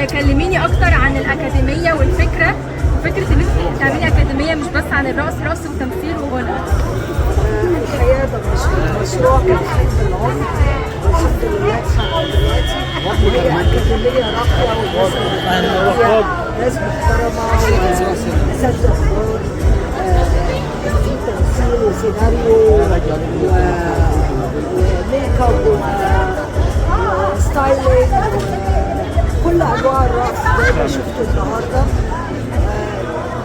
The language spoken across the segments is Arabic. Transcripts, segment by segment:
كلميني اكتر عن الاكاديميه والفكره، فكره ان انت تعملي اكاديميه مش بس عن الرقص، رقص وتمثيل وغنى. الحقيقه ده مشروع كان حلم العمر، والحمد لله اتحقق دلوقتي. وهي اكاديميه راقيه والناس فيها ناس محترمه واساتذه كبار، في تمثيل وسيناريو وميك اب وستايلينج وكل انواع الرقص زي ما شفتوا النهارده.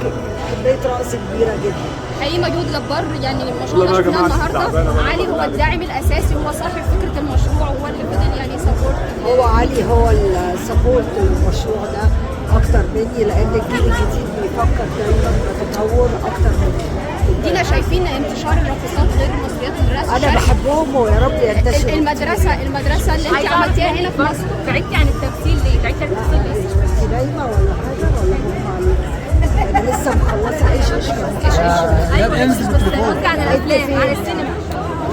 كميه رقص كبيره جدا. حقيقي مجهود جبار يعني ما شاء الله. شفناه النهارده. علي هو الداعم الاساسي، هو صاحب فكره المشروع، وهو اللي فضل يعني سبورت. هو علي هو السبورت للمشروع ده اكتر مني، لان الجيل الجديد بيفكر دايما بتطور اكتر مني. دينا شايفين انتشار الراقصات غير المصريات في الرقص. انا بحبهم ويا رب ينتشروا. المدرسه اللي انت عملتيها هنا في مصر. بعدتي عن التمثيل ليه؟ بعدتي عن التمثيل ليه؟ انت نايمه ولا حاجه ولا هم عليك؟ انا لسه مخلصه عيش عشره. ايوه بس قصدي عن الافلام، عن السينما.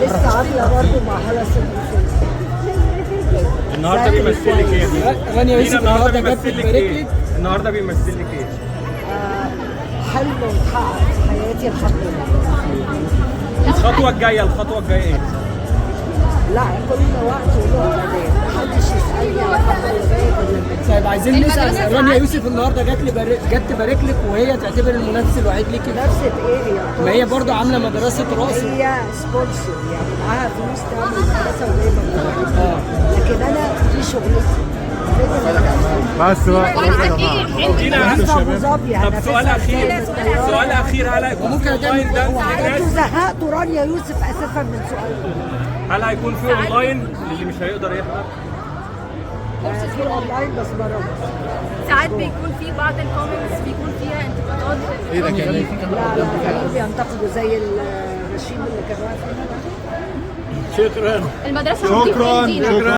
لسه عامله برضه مع هلا سلمى. النهارده بيمثل لك ايه؟ رانيا يوسف النهارده جت بيمثل لك تبارك ايه؟ لك. النهارده بيمثل لك ايه؟ حلم واتحقق في حياتي الحمد لله. الخطوه الجايه ايه؟ لا كل وقت وله أداء، محدش يسألني على الخطوة اللي جاية ولا طيب عايزين نسال رانيا يوسف النهارده جت تبارك لك، وهي تعتبر المنافس الوحيد ليكي. نفسة ايه هي؟ ما هي برضه عامله مدرسه رقص. هي سبونسر يعني معاها فلوس تعمل مدرسة وجايبة لكن أنا دي شغلتي. بس دينا أبو ظبي. طب سؤال اخير هل هيكون في اونلاين دانس انتوا للناس؟ زهقتوا رانيا يوسف أساسا من سؤالكم. هل هيكون في اونلاين اللي مش هيقدر يحضر؟ في أونلاين بس بره مصر. ساعات بيكون في بعض الكومنتس بيكون فيها انتقادات. ايه ده كان؟ لا كانوا بينتقدوا زي الرشيم اللي كان واقف هنا. شكرا. المدرسه شكرا.